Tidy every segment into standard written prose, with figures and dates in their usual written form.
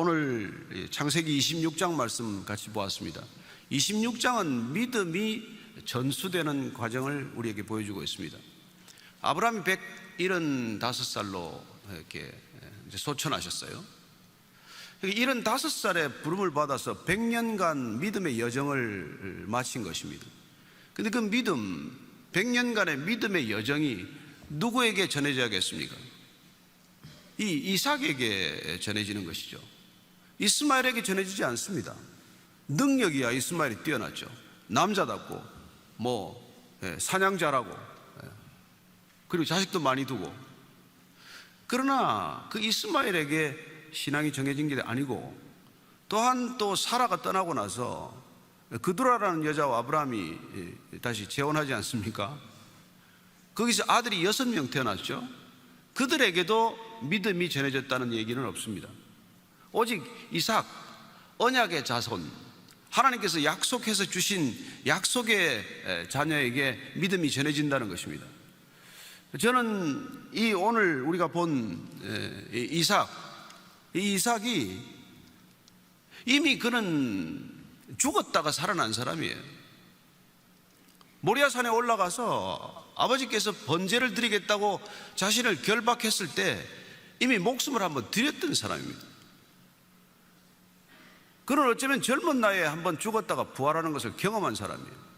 오늘 창세기 26장 말씀 같이 보았습니다. 26장은 믿음이 전수되는 과정을 우리에게 보여주고 있습니다. 아브라함이 175살로 이렇게 소천하셨어요. 75살에 부름을 받아서 100년간 믿음의 여정을 마친 것입니다. 그런데 그 믿음, 100년간의 믿음의 여정이 누구에게 전해져야겠습니까? 이 이삭에게 전해지는 것이죠. 이스마엘에게 전해지지 않습니다. 능력이야 이스마엘이 뛰어났죠. 남자답고 사냥 잘하고 그리고 자식도 많이 두고. 그러나 그 이스마엘에게 신앙이 정해진 게 아니고, 또한 또 사라가 떠나고 나서 그두라라는 여자와 아브라함이 다시 재혼하지 않습니까? 거기서 아들이 6명 태어났죠. 그들에게도 믿음이 전해졌다는 얘기는 없습니다. 오직 이삭, 언약의 자손, 하나님께서 약속해서 주신 약속의 자녀에게 믿음이 전해진다는 것입니다. 저는 이 오늘 우리가 본 이삭이 이미 그는 죽었다가 살아난 사람이에요. 모리아산에 올라가서 아버지께서 번제를 드리겠다고 자신을 결박했을 때 이미 목숨을 한번 드렸던 사람입니다. 그는 어쩌면 젊은 나이에 한번 죽었다가 부활하는 것을 경험한 사람이에요.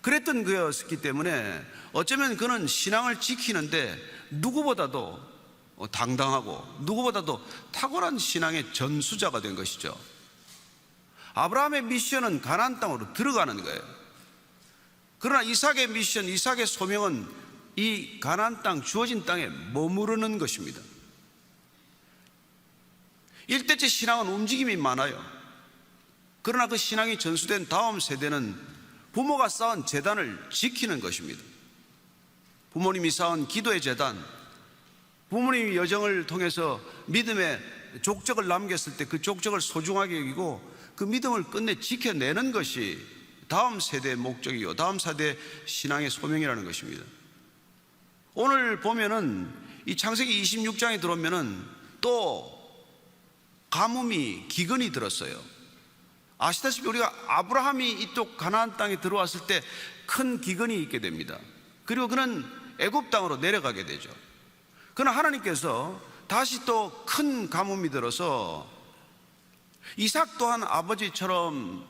그랬던 그였기 때문에 어쩌면 그는 신앙을 지키는데 누구보다도 당당하고 누구보다도 탁월한 신앙의 전수자가 된 것이죠. 아브라함의 미션은 가나안 땅으로 들어가는 거예요. 그러나 이삭의 미션, 이삭의 소명은 이 가나안 땅, 주어진 땅에 머무르는 것입니다. 일대째 신앙은 움직임이 많아요. 그러나 그 신앙이 전수된 다음 세대는 부모가 쌓은 재단을 지키는 것입니다. 부모님이 쌓은 기도의 재단, 부모님의 여정을 통해서 믿음의 족적을 남겼을 때 그 족적을 소중하게 여기고 그 믿음을 끝내 지켜내는 것이 다음 세대의 목적이요, 다음 세대의 신앙의 소명이라는 것입니다. 오늘 보면은 이 창세기 26장에 들어오면은 또 가뭄이, 기근이 들었어요. 아시다시피 우리가 아브라함이 이쪽 가나안 땅에 들어왔을 때 큰 기근이 있게 됩니다. 그리고 그는 애굽 땅으로 내려가게 되죠. 그러나 하나님께서 다시 또 큰 가뭄이 들어서 이삭 또한 아버지처럼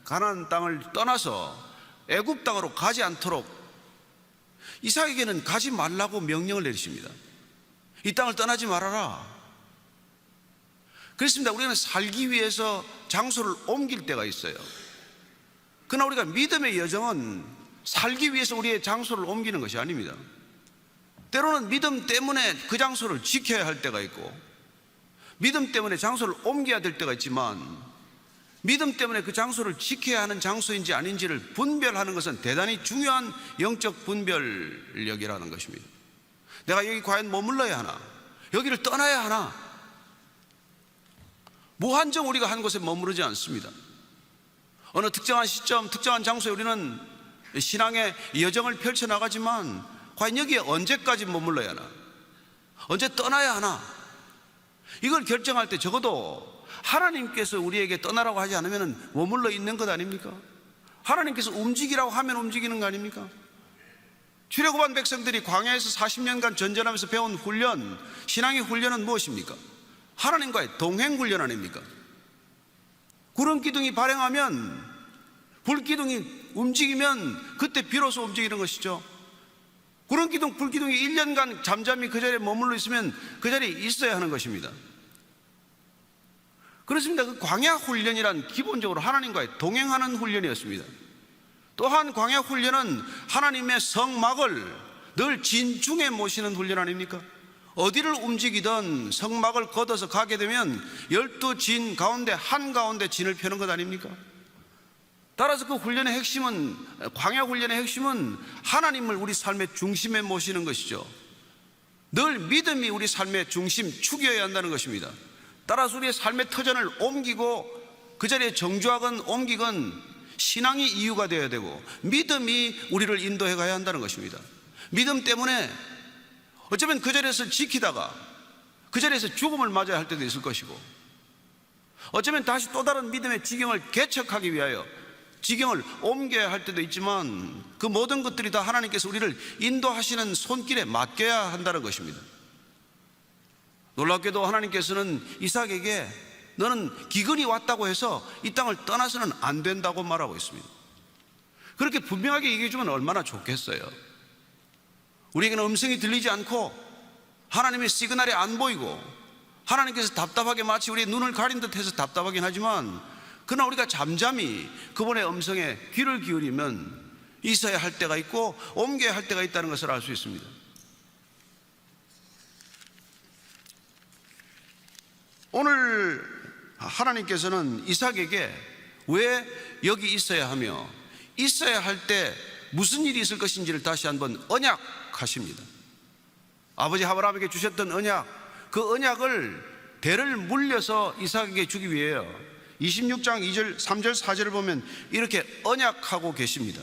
가나안 땅을 떠나서 애굽 땅으로 가지 않도록 이삭에게는 가지 말라고 명령을 내리십니다. 이 땅을 떠나지 말아라. 그렇습니다. 우리는 살기 위해서 장소를 옮길 때가 있어요. 그러나 우리가 믿음의 여정은 살기 위해서 우리의 장소를 옮기는 것이 아닙니다. 때로는 믿음 때문에 그 장소를 지켜야 할 때가 있고, 믿음 때문에 장소를 옮겨야 될 때가 있지만, 믿음 때문에 그 장소를 지켜야 하는 장소인지 아닌지를 분별하는 것은 대단히 중요한 영적 분별력이라는 것입니다. 내가 여기 과연 머물러야 하나? 여기를 떠나야 하나? 무한정 우리가 한 곳에 머무르지 않습니다. 어느 특정한 시점, 특정한 장소에 우리는 신앙의 여정을 펼쳐나가지만 과연 여기에 언제까지 머물러야 하나? 언제 떠나야 하나? 이걸 결정할 때 적어도 하나님께서 우리에게 떠나라고 하지 않으면 머물러 있는 것 아닙니까? 하나님께서 움직이라고 하면 움직이는 거 아닙니까? 출애굽한 백성들이 광야에서 40년간 전전하면서 배운 훈련, 신앙의 훈련은 무엇입니까? 하나님과의 동행 훈련 아닙니까? 구름 기둥이 발행하면, 불 기둥이 움직이면 그때 비로소 움직이는 것이죠. 구름 기둥, 불 기둥이 1년간 잠잠히 그 자리에 머물러 있으면 그 자리에 있어야 하는 것입니다. 그렇습니다. 그 광야 훈련이란 기본적으로 하나님과의 동행하는 훈련이었습니다. 또한 광야 훈련은 하나님의 성막을 늘 진중에 모시는 훈련 아닙니까? 어디를 움직이든 성막을 걷어서 가게 되면 12진 가운데 한가운데 진을 펴는 것 아닙니까? 따라서 그 훈련의 핵심은, 광야 훈련의 핵심은 하나님을 우리 삶의 중심에 모시는 것이죠. 늘 믿음이 우리 삶의 중심 축이어야 한다는 것입니다. 따라서 우리의 삶의 터전을 옮기고 그 자리에 정주하건 옮기건 신앙이 이유가 되어야 되고 믿음이 우리를 인도해 가야 한다는 것입니다. 믿음 때문에 어쩌면 그 자리에서 지키다가 그 자리에서 죽음을 맞아야 할 때도 있을 것이고, 어쩌면 다시 또 다른 믿음의 지경을 개척하기 위하여 지경을 옮겨야 할 때도 있지만, 그 모든 것들이 다 하나님께서 우리를 인도하시는 손길에 맡겨야 한다는 것입니다. 놀랍게도 하나님께서는 이삭에게 너는 기근이 왔다고 해서 이 땅을 떠나서는 안 된다고 말하고 있습니다. 그렇게 분명하게 얘기해 주면 얼마나 좋겠어요. 우리에게는 음성이 들리지 않고 하나님의 시그널이 안 보이고 하나님께서 답답하게 마치 우리의 눈을 가린 듯 해서 답답하긴 하지만, 그러나 우리가 잠잠히 그분의 음성에 귀를 기울이면 있어야 할 때가 있고 옮겨야 할 때가 있다는 것을 알 수 있습니다. 오늘 하나님께서는 이삭에게 왜 여기 있어야 하며 있어야 할 때 무슨 일이 있을 것인지를 다시 한번 언약하십니다. 아버지 아브라함에게 주셨던 언약, 그 언약을 대를 물려서 이삭에게 주기 위해요. 26장 2절, 3절, 4절을 보면 이렇게 언약하고 계십니다.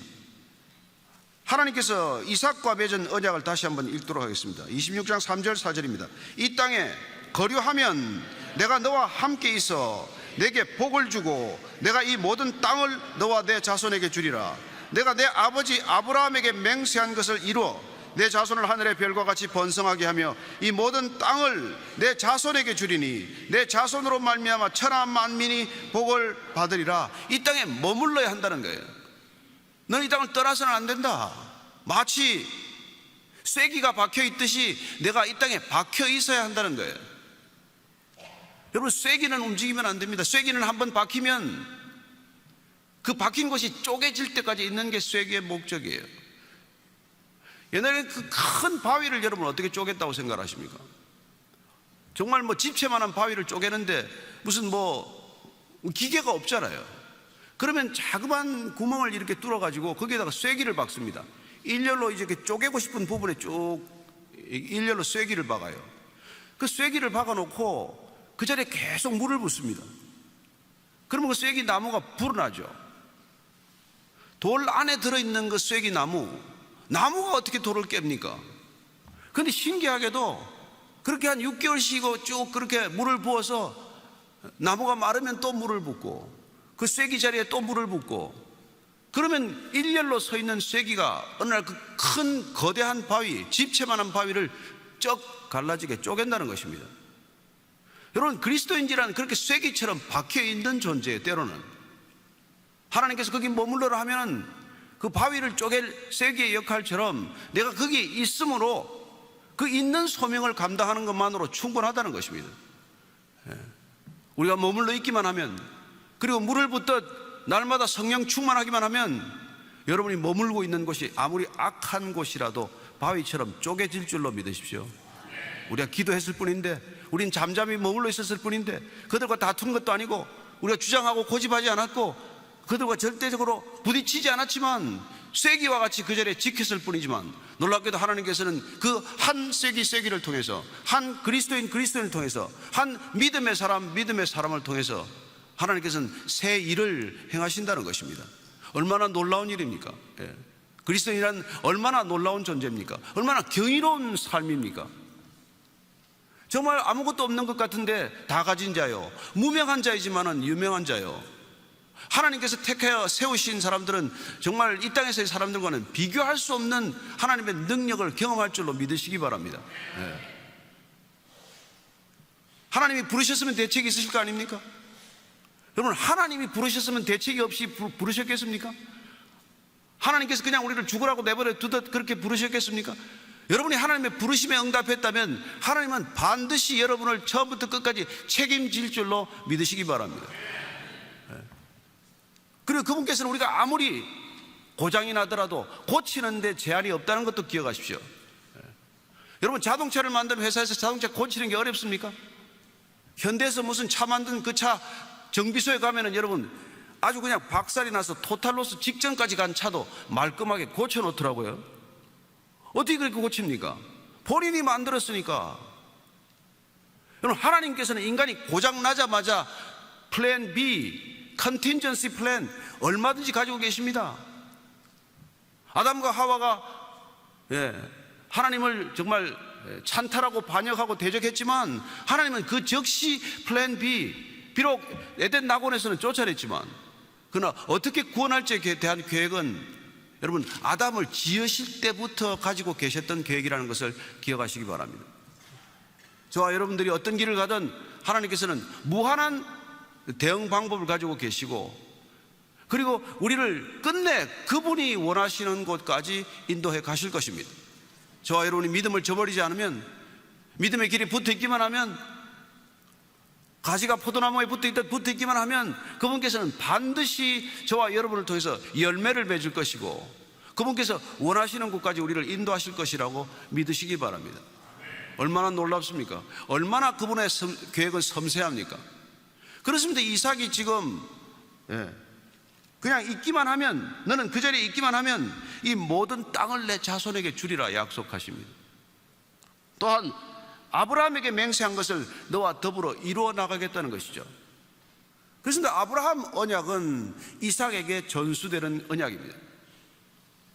하나님께서 이삭과 맺은 언약을 다시 한번 읽도록 하겠습니다. 26장 3절 4절입니다. 이 땅에 거류하면 내가 너와 함께 있어 내게 복을 주고 내가 이 모든 땅을 너와 내 자손에게 주리라. 내가 내 아버지 아브라함에게 맹세한 것을 이루어 내 자손을 하늘의 별과 같이 번성하게 하며 이 모든 땅을 내 자손에게 주리니 내 자손으로 말미암아 천하 만민이 복을 받으리라. 이 땅에 머물러야 한다는 거예요. 너는 이 땅을 떠나서는 안 된다. 마치 쐐기가 박혀 있듯이 내가 이 땅에 박혀 있어야 한다는 거예요. 여러분, 쐐기는 움직이면 안 됩니다. 쐐기는 한번 박히면 그 박힌 곳이 쪼개질 때까지 있는 게 쐐기의 목적이에요. 옛날에 그 큰 바위를 여러분 어떻게 쪼갰다고 생각하십니까? 정말 뭐 집채만한 바위를 쪼개는데 무슨 뭐 기계가 없잖아요. 그러면 자그마한 구멍을 이렇게 뚫어가지고 거기에다가 쐐기를 박습니다. 일렬로 이렇게 쪼개고 싶은 부분에 쭉 일렬로 쐐기를 박아요. 그 쐐기를 박아놓고 그 자리에 계속 물을 붓습니다. 그러면 그 쐐기 나무가 불어나죠. 돌 안에 들어있는 그 쐐기 나무가 어떻게 돌을 깹니까? 그런데 신기하게도 그렇게 한 6개월씩 쭉 그렇게 물을 부어서 나무가 마르면 또 물을 붓고 그 쐐기 자리에 또 물을 붓고, 그러면 일렬로 서 있는 쐐기가 어느 날 그 큰 거대한 바위, 집채만한 바위를 쩍 갈라지게 쪼갠다는 것입니다. 여러분, 그리스도인지라는 그렇게 쐐기처럼 박혀 있는 존재예요. 때로는 하나님께서 거기 머물러라 하면 그 바위를 쪼갤 쐐기의 역할처럼 내가 거기 있음으로 그 있는 소명을 감당하는 것만으로 충분하다는 것입니다. 우리가 머물러 있기만 하면, 그리고 물을 붓듯 날마다 성령 충만하기만 하면 여러분이 머물고 있는 곳이 아무리 악한 곳이라도 바위처럼 쪼개질 줄로 믿으십시오. 우리가 기도했을 뿐인데, 우린 잠잠히 머물러 있었을 뿐인데, 그들과 다툰 것도 아니고 우리가 주장하고 고집하지 않았고 그들과 절대적으로 부딪히지 않았지만 쐐기와 같이 그 자리에 지켰을 뿐이지만, 놀랍게도 하나님께서는 그 한 쐐기를 통해서, 한 그리스도인을 통해서, 한 믿음의 사람을 통해서 하나님께서는 새 일을 행하신다는 것입니다. 얼마나 놀라운 일입니까? 그리스도인이란 얼마나 놀라운 존재입니까? 얼마나 경이로운 삶입니까? 정말 아무것도 없는 것 같은데 다 가진 자요, 무명한 자이지만은 유명한 자요, 하나님께서 택하여 세우신 사람들은 정말 이 땅에서의 사람들과는 비교할 수 없는 하나님의 능력을 경험할 줄로 믿으시기 바랍니다. 하나님이 부르셨으면 대책이 있으실 거 아닙니까? 여러분, 하나님이 부르셨으면 대책이 없이 부르셨겠습니까? 하나님께서 그냥 우리를 죽으라고 내버려 두듯 그렇게 부르셨겠습니까? 여러분이 하나님의 부르심에 응답했다면 하나님은 반드시 여러분을 처음부터 끝까지 책임질 줄로 믿으시기 바랍니다. 그리고 그분께서는 우리가 아무리 고장이 나더라도 고치는데 제한이 없다는 것도 기억하십시오. 여러분, 자동차를 만드는 회사에서 자동차 고치는 게 어렵습니까? 현대에서 무슨 차 만든 그 차 정비소에 가면은 여러분 아주 그냥 박살이 나서 토탈로스 직전까지 간 차도 말끔하게 고쳐놓더라고요. 어떻게 그렇게 고칩니까? 본인이 만들었으니까. 여러분, 하나님께서는 인간이 고장 나자마자 플랜 B, 컨틴전시 플랜 얼마든지 가지고 계십니다. 아담과 하와가 하나님을 정말 찬탈하고 반역하고 대적했지만 하나님은 그 즉시 플랜 B, 비록 에덴 낙원에서는 쫓아냈지만 그러나 어떻게 구원할지에 대한 계획은 여러분 아담을 지으실 때부터 가지고 계셨던 계획이라는 것을 기억하시기 바랍니다. 저와 여러분들이 어떤 길을 가든 하나님께서는 무한한 대응 방법을 가지고 계시고, 그리고 우리를 끝내 그분이 원하시는 곳까지 인도해 가실 것입니다. 저와 여러분이 믿음을 저버리지 않으면, 믿음의 길이 붙어 있기만 하면, 가지가 포도나무에 붙어 있기만 하면 그분께서는 반드시 저와 여러분을 통해서 열매를 맺을 것이고 그분께서 원하시는 곳까지 우리를 인도하실 것이라고 믿으시기 바랍니다. 얼마나 놀랍습니까? 얼마나 그분의 계획은 섬세합니까? 그렇습니다. 이삭이 지금 그냥 있기만 하면, 너는 그 자리에 있기만 하면 이 모든 땅을 내 자손에게 주리라 약속하십니다. 또한 아브라함에게 맹세한 것을 너와 더불어 이루어 나가겠다는 것이죠. 그렇습니다. 아브라함 언약은 이삭에게 전수되는 언약입니다.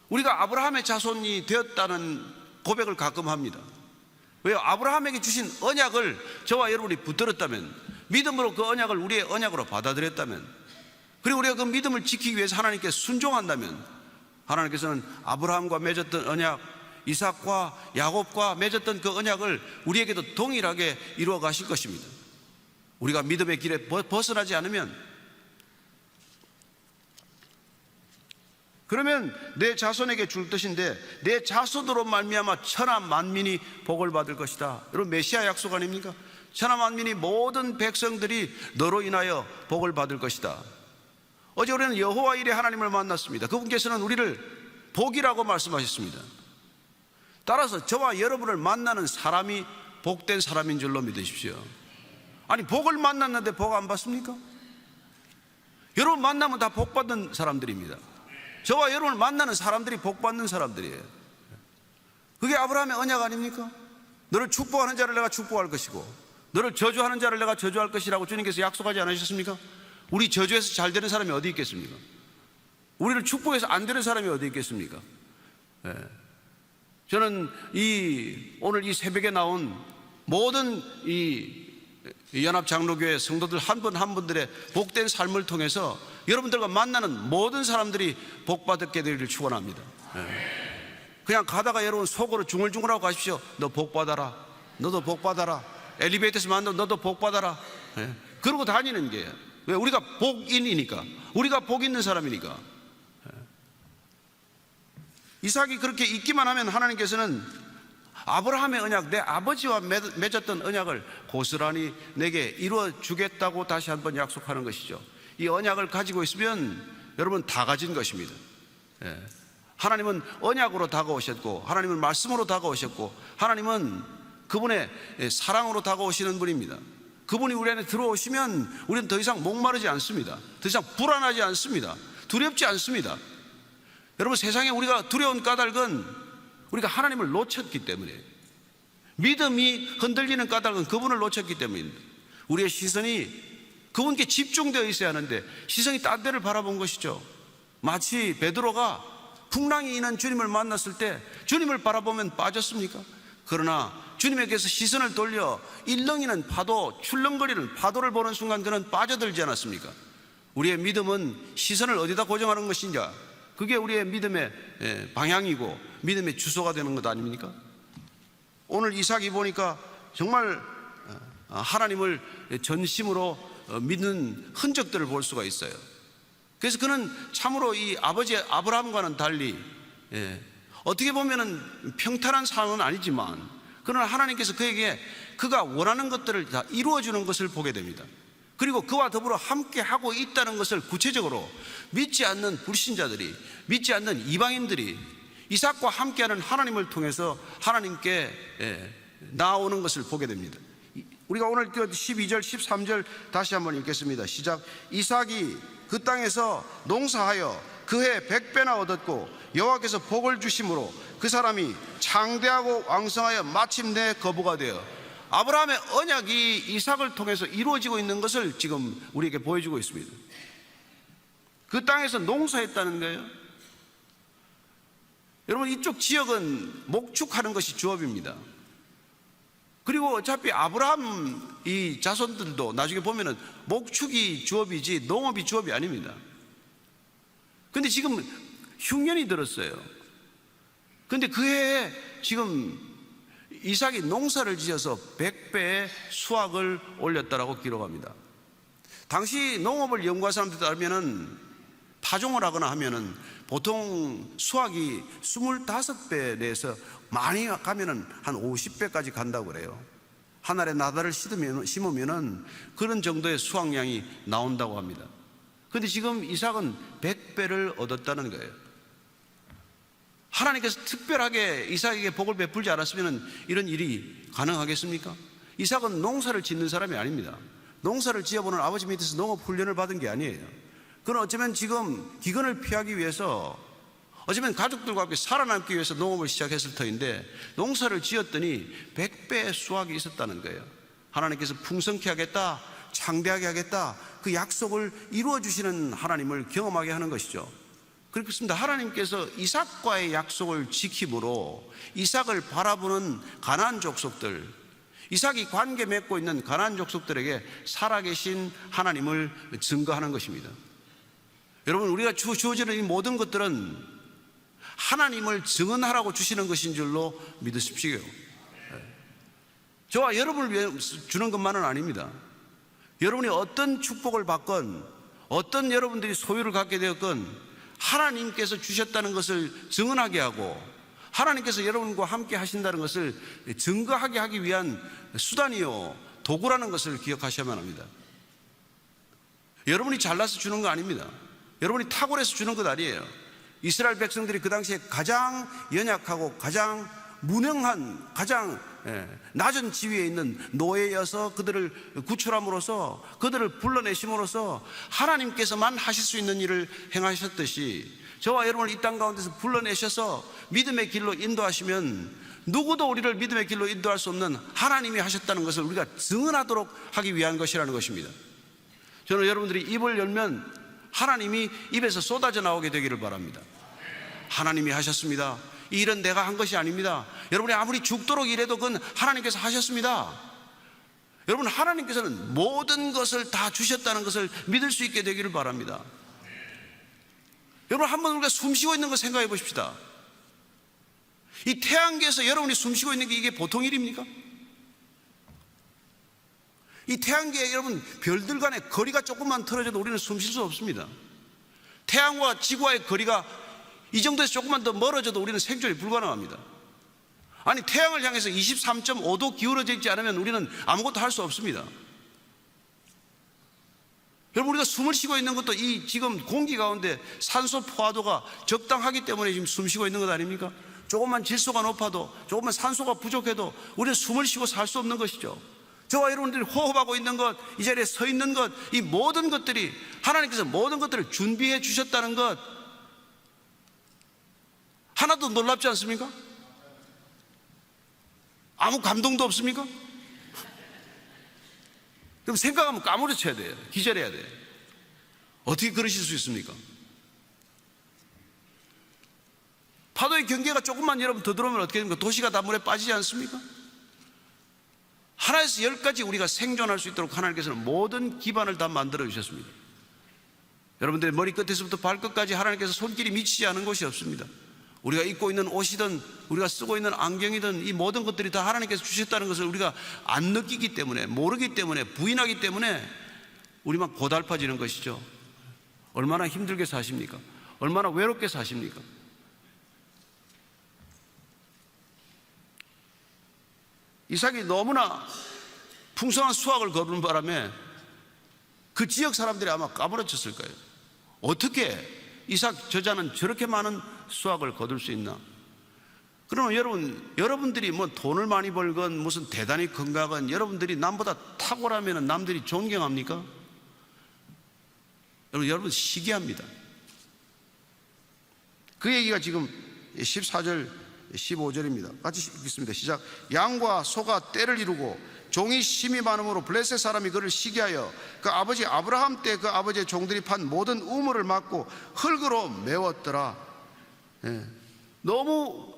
우리가 아브라함의 자손이 되었다는 고백을 가끔 합니다. 왜요? 아브라함에게 주신 언약을 저와 여러분이 붙들었다면, 믿음으로 그 언약을 우리의 언약으로 받아들였다면, 그리고 우리가 그 믿음을 지키기 위해서 하나님께 순종한다면 하나님께서는 아브라함과 맺었던 언약, 이삭과 야곱과 맺었던 그 언약을 우리에게도 동일하게 이루어 가실 것입니다. 우리가 믿음의 길에 벗어나지 않으면, 그러면 내 자손에게 줄 뜻인데 내 자손으로 말미암아 천하 만민이 복을 받을 것이다. 여러분, 메시아 약속 아닙니까? 천하 만민이, 모든 백성들이 너로 인하여 복을 받을 것이다. 어제 우리는 여호와 일의 하나님을 만났습니다. 그분께서는 우리를 복이라고 말씀하셨습니다. 따라서 저와 여러분을 만나는 사람이 복된 사람인 줄로 믿으십시오. 아니, 복을 만났는데 복 안 받습니까? 여러분 만나면 다 복 받는 사람들입니다. 저와 여러분을 만나는 사람들이 복 받는 사람들이에요. 그게 아브라함의 언약 아닙니까? 너를 축복하는 자를 내가 축복할 것이고 너를 저주하는 자를 내가 저주할 것이라고 주님께서 약속하지 않으셨습니까? 우리 저주해서 잘 되는 사람이 어디 있겠습니까? 우리를 축복해서 안 되는 사람이 어디 있겠습니까? 저는 오늘 이 새벽에 나온 모든 이 연합장로교회 성도들 한 분 한 분들의 복된 삶을 통해서 여러분들과 만나는 모든 사람들이 복받게 되기를 축원합니다. 그냥 가다가 여러분 속으로 중얼중얼하고 가십시오. 너 복받아라, 너도 복받아라. 엘리베이터에서 만나면 너도 복받아라. 그러고 다니는 게, 왜? 우리가 복인이니까, 우리가 복 있는 사람이니까. 이삭이 그렇게 있기만 하면 하나님께서는 아브라함의 언약, 내 아버지와 맺었던 언약을 고스란히 내게 이루어 주겠다고 다시 한번 약속하는 것이죠. 이 언약을 가지고 있으면 여러분 다 가진 것입니다. 하나님은 언약으로 다가오셨고, 하나님은 말씀으로 다가오셨고, 하나님은 그분의 사랑으로 다가오시는 분입니다. 그분이 우리 안에 들어오시면 우리는 더 이상 목마르지 않습니다. 더 이상 불안하지 않습니다. 두렵지 않습니다. 여러분, 세상에 우리가 두려운 까닭은 우리가 하나님을 놓쳤기 때문에, 믿음이 흔들리는 까닭은 그분을 놓쳤기 때문입니다. 우리의 시선이 그분께 집중되어 있어야 하는데 시선이 딴 데를 바라본 것이죠. 마치 베드로가 풍랑이 있는 주님을 만났을 때 주님을 바라보면 빠졌습니까? 그러나 주님에게서 시선을 돌려 일렁이는 파도, 출렁거리는 파도를 보는 순간 그는 빠져들지 않았습니까? 우리의 믿음은 시선을 어디다 고정하는 것인가? 그게 우리의 믿음의 방향이고 믿음의 주소가 되는 것 아닙니까? 오늘 이삭이 보니까 정말 하나님을 전심으로 믿는 흔적들을 볼 수가 있어요. 그래서 그는 참으로 이 아버지 아브라함과는 달리 어떻게 보면은 평탄한 상황은 아니지만, 그러나 하나님께서 그에게 그가 원하는 것들을 다 이루어주는 것을 보게 됩니다. 그리고 그와 더불어 함께 하고 있다는 것을 구체적으로 믿지 않는 불신자들이, 믿지 않는 이방인들이 이삭과 함께하는 하나님을 통해서 하나님께 나아오는 것을 보게 됩니다. 우리가 오늘 12절 13절 다시 한번 읽겠습니다. 시작. 이삭이 그 땅에서 농사하여 그해 100배나 얻었고 여호와께서 복을 주심으로 그 사람이 장대하고 왕성하여 마침내 거부가 되어, 아브라함의 언약이 이삭을 통해서 이루어지고 있는 것을 지금 우리에게 보여주고 있습니다. 그 땅에서 농사했다는 거예요. 여러분, 이쪽 지역은 목축하는 것이 주업입니다. 그리고 어차피 아브라함 이 자손들도 나중에 보면은 목축이 주업이지 농업이 주업이 아닙니다. 근데 지금 흉년이 들었어요. 근데 그 해에 지금 이삭이 농사를 지어서 100배의 수확을 올렸다라고 기록합니다. 당시 농업을 연구한 사람들에 따르면은 파종을 하거나 하면은 보통 수확이 25배 내에서 많이 가면은 한 50배까지 간다고 그래요. 한 알에 나달을 심으면은 그런 정도의 수확량이 나온다고 합니다. 그런데 지금 이삭은 100배를 얻었다는 거예요. 하나님께서 특별하게 이삭에게 복을 베풀지 않았으면 이런 일이 가능하겠습니까? 이삭은 농사를 짓는 사람이 아닙니다. 농사를 지어보는 아버지 밑에서 농업 훈련을 받은 게 아니에요. 그는 어쩌면 지금 기근을 피하기 위해서, 어쩌면 가족들과 함께 살아남기 위해서 농업을 시작했을 터인데 농사를 지었더니 100배의 수확이 있었다는 거예요. 하나님께서 풍성케 하겠다, 창대하게 하겠다, 그 약속을 이루어 주시는 하나님을 경험하게 하는 것이죠. 그렇습니다. 하나님께서 이삭과의 약속을 지킴으로 이삭을 바라보는 가나안 족속들, 이삭이 관계 맺고 있는 가나안 족속들에게 살아계신 하나님을 증거하는 것입니다. 여러분, 우리가 주어지는 이 모든 것들은 하나님을 증언하라고 주시는 것인 줄로 믿으십시오. 저와 여러분을 위해 주는 것만은 아닙니다. 여러분이 어떤 축복을 받건 어떤 여러분들이 소유를 갖게 되었건 하나님께서 주셨다는 것을 증언하게 하고 하나님께서 여러분과 함께 하신다는 것을 증거하게 하기 위한 수단이요 도구라는 것을 기억하셔야만 합니다. 여러분이 잘나서 주는 거 아닙니다. 여러분이 탁월해서 주는 것 아니에요. 이스라엘 백성들이 그 당시에 가장 연약하고 가장 무능한, 가장 낮은 지위에 있는 노예여서 그들을 구출함으로써 그들을 불러내심으로써 하나님께서만 하실 수 있는 일을 행하셨듯이 저와 여러분을 이 땅 가운데서 불러내셔서 믿음의 길로 인도하시면 누구도 우리를 믿음의 길로 인도할 수 없는 하나님이 하셨다는 것을 우리가 증언하도록 하기 위한 것이라는 것입니다. 저는 여러분들이 입을 열면 하나님이 입에서 쏟아져 나오게 되기를 바랍니다. 하나님이 하셨습니다. 이 일은 내가 한 것이 아닙니다. 여러분이 아무리 죽도록 일해도 그건 하나님께서 하셨습니다. 여러분, 하나님께서는 모든 것을 다 주셨다는 것을 믿을 수 있게 되기를 바랍니다. 여러분, 한번 우리가 숨쉬고 있는 거 생각해 보십시다. 이 태양계에서 여러분이 숨쉬고 있는 게 이게 보통 일입니까? 이 태양계에 여러분 별들 간의 거리가 조금만 틀어져도 우리는 숨쉴 수 없습니다. 태양과 지구와의 거리가 이 정도에서 조금만 더 멀어져도 우리는 생존이 불가능합니다. 아니, 태양을 향해서 23.5도 기울어져 있지 않으면 우리는 아무것도 할 수 없습니다. 여러분, 우리가 숨을 쉬고 있는 것도 이 지금 공기 가운데 산소 포화도가 적당하기 때문에 지금 숨 쉬고 있는 것 아닙니까? 조금만 질소가 높아도, 조금만 산소가 부족해도 우리는 숨을 쉬고 살 수 없는 것이죠. 저와 여러분들이 호흡하고 있는 것, 이 자리에 서 있는 것, 이 모든 것들이 하나님께서 모든 것들을 준비해 주셨다는 것, 하나도 놀랍지 않습니까? 아무 감동도 없습니까? 그럼 생각하면 까무러쳐야 돼요. 기절해야 돼요. 어떻게 그러실 수 있습니까? 파도의 경계가 조금만 여러분 더 들어오면 어떻게 됩니까? 도시가 다 물에 빠지지 않습니까? 하나에서 10까지 우리가 생존할 수 있도록 하나님께서는 모든 기반을 다 만들어 주셨습니다. 여러분들의 머리끝에서부터 발끝까지 하나님께서 손길이 미치지 않은 곳이 없습니다. 우리가 입고 있는 옷이든 우리가 쓰고 있는 안경이든 이 모든 것들이 다 하나님께서 주셨다는 것을 우리가 안 느끼기 때문에, 모르기 때문에, 부인하기 때문에 우리만 고달파지는 것이죠. 얼마나 힘들게 사십니까? 얼마나 외롭게 사십니까? 이삭이 너무나 풍성한 수확을 거두는 바람에 그 지역 사람들이 아마 까무러쳤을 거예요. 어떻게 이삭 저자는 저렇게 많은 수확을 거둘 수 있나? 그러면 여러분들이 뭐 돈을 많이 벌건 무슨 대단히 건강한 여러분들이 남보다 탁월하면 남들이 존경합니까? 여러분 시기합니다. 그 얘기가 지금 14절 15절입니다. 같이 읽겠습니다. 시작. 양과 소가 떼를 이루고 종이 심이 많음으로 블레셋 사람이 그를 시기하여 그 아버지 아브라함 때 그 아버지의 종들이 판 모든 우물을 막고 흙으로 메웠더라. 너무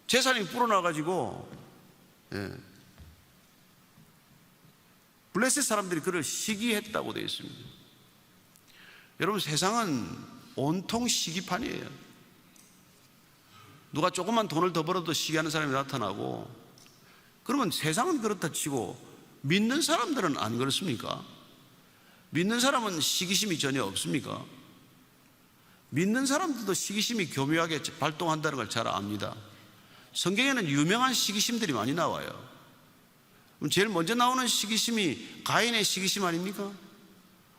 재산이 불어나가지고 블레셋 사람들이 그를 시기했다고 되어 있습니다. 여러분, 세상은 온통 시기판이에요. 누가 조금만 돈을 더 벌어도 시기하는 사람이 나타나고, 그러면 세상은 그렇다 치고 믿는 사람들은 안 그렇습니까? 믿는 사람은 시기심이 전혀 없습니까? 믿는 사람들도 시기심이 교묘하게 발동한다는 걸 잘 압니다. 성경에는 유명한 시기심들이 많이 나와요. 그럼 제일 먼저 나오는 시기심이 가인의 시기심 아닙니까?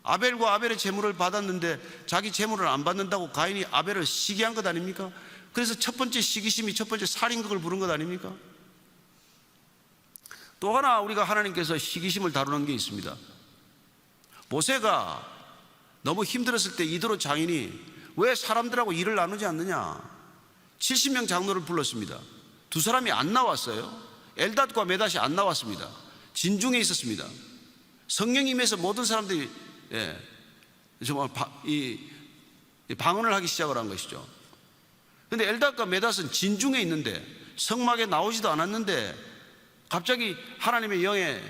아벨과 아벨의 제물을 받았는데 자기 제물을 안 받는다고 가인이 아벨을 시기한 것 아닙니까? 그래서 첫 번째 시기심이 첫 번째 살인극을 부른 것 아닙니까? 또 하나 우리가 하나님께서 시기심을 다루는 게 있습니다. 모세가 너무 힘들었을 때 이드로 장인이 왜 사람들하고 일을 나누지 않느냐, 70명 장로를 불렀습니다. 두 사람이 안 나왔어요. 엘닷과 메닷이 안 나왔습니다. 진중에 있었습니다. 성령이 임해서 모든 사람들이 정말 방언을 하기 시작을 한 것이죠. 그런데 엘닷과 메닷은 진중에 있는데 성막에 나오지도 않았는데 갑자기 하나님의 영에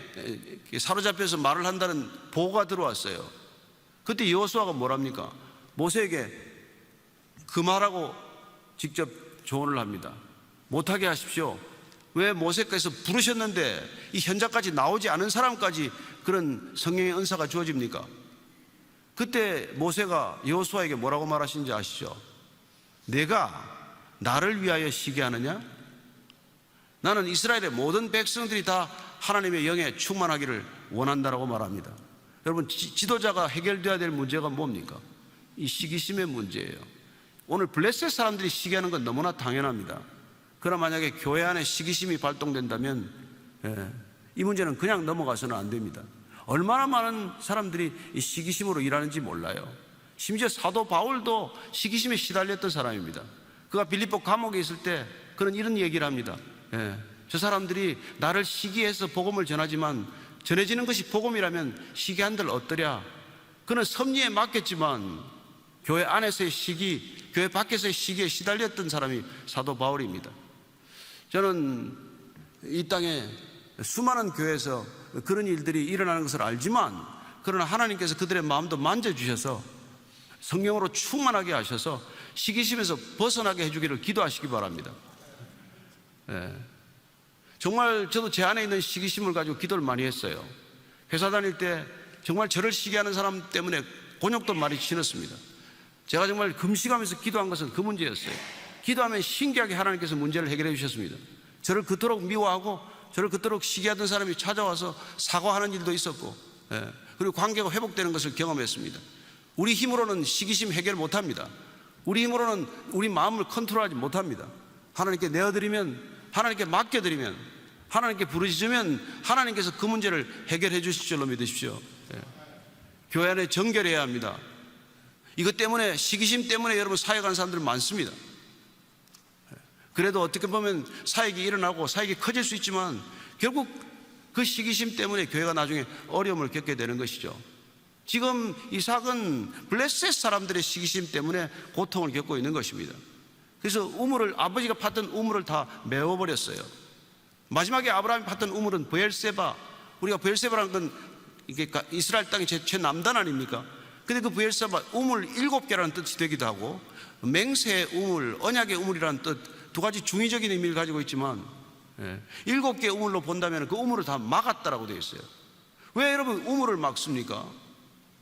사로잡혀서 말을 한다는 보고가 들어왔어요. 그때 여호수아가 뭐랍니까? 모세에게 그 말하고 직접 조언을 합니다. 못하게 하십시오. 왜 모세께서 부르셨는데 이 현장까지 나오지 않은 사람까지 그런 성령의 은사가 주어집니까? 그때 모세가 여호수아에게 뭐라고 말하시는지 아시죠? 내가 나를 위하여 시기하느냐? 나는 이스라엘의 모든 백성들이 다 하나님의 영에 충만하기를 원한다라고 말합니다. 여러분, 지도자가 해결돼야 될 문제가 뭡니까? 이 시기심의 문제예요. 오늘 블레셋 사람들이 시기하는 건 너무나 당연합니다. 그러나 만약에 교회 안에 시기심이 발동된다면 이 문제는 그냥 넘어가서는 안 됩니다. 얼마나 많은 사람들이 이 시기심으로 일하는지 몰라요. 심지어 사도 바울도 시기심에 시달렸던 사람입니다. 그가 빌립보 감옥에 있을 때 그런 이런 얘기를 합니다. 저 사람들이 나를 시기해서 복음을 전하지만 전해지는 것이 복음이라면 시기한들 어떠랴. 그는 섭리에 맡겼지만 교회 안에서의 시기, 교회 밖에서의 시기에 시달렸던 사람이 사도 바울입니다. 저는 이 땅에 수많은 교회에서 그런 일들이 일어나는 것을 알지만, 그러나 하나님께서 그들의 마음도 만져주셔서 성령으로 충만하게 하셔서 시기심에서 벗어나게 해주기를 기도하시기 바랍니다. 정말 저도 제 안에 있는 시기심을 가지고 기도를 많이 했어요. 회사 다닐 때 정말 저를 시기하는 사람 때문에 곤욕도 많이 치렀습니다. 제가 정말 금식하면서 기도한 것은 그 문제였어요. 기도하면 신기하게 하나님께서 문제를 해결해 주셨습니다. 저를 그토록 미워하고 저를 그토록 시기하던 사람이 찾아와서 사과하는 일도 있었고, 그리고 관계가 회복되는 것을 경험했습니다. 우리 힘으로는 시기심 해결 못합니다. 우리 힘으로는 우리 마음을 컨트롤하지 못합니다. 하나님께 내어드리면, 하나님께 맡겨드리면, 하나님께 부르짖으면 하나님께서 그 문제를 해결해 주실 줄로 믿으십시오. 교회 안에 정결해야 합니다. 이것 때문에, 시기심 때문에 여러분 사역하는 사람들 많습니다. 그래도 어떻게 보면 사역이 일어나고 사역이 커질 수 있지만 결국 그 시기심 때문에 교회가 나중에 어려움을 겪게 되는 것이죠. 지금 이삭은 블레셋 사람들의 시기심 때문에 고통을 겪고 있는 것입니다. 그래서 우물을, 아버지가 팠던 우물을 다 메워버렸어요. 마지막에 아브라함이 팠던 우물은 브엘세바, 우리가 브엘세바라는 건 이게 이스라엘 땅의 최남단 아닙니까? 근데 그 브엘세바 우물 7개라는 뜻이 되기도 하고, 맹세의 우물, 언약의 우물이라는 뜻, 두 가지 중의적인 의미를 가지고 있지만 7개 우물로 본다면 그 우물을 다 막았다라고 되어 있어요. 왜 여러분 우물을 막습니까?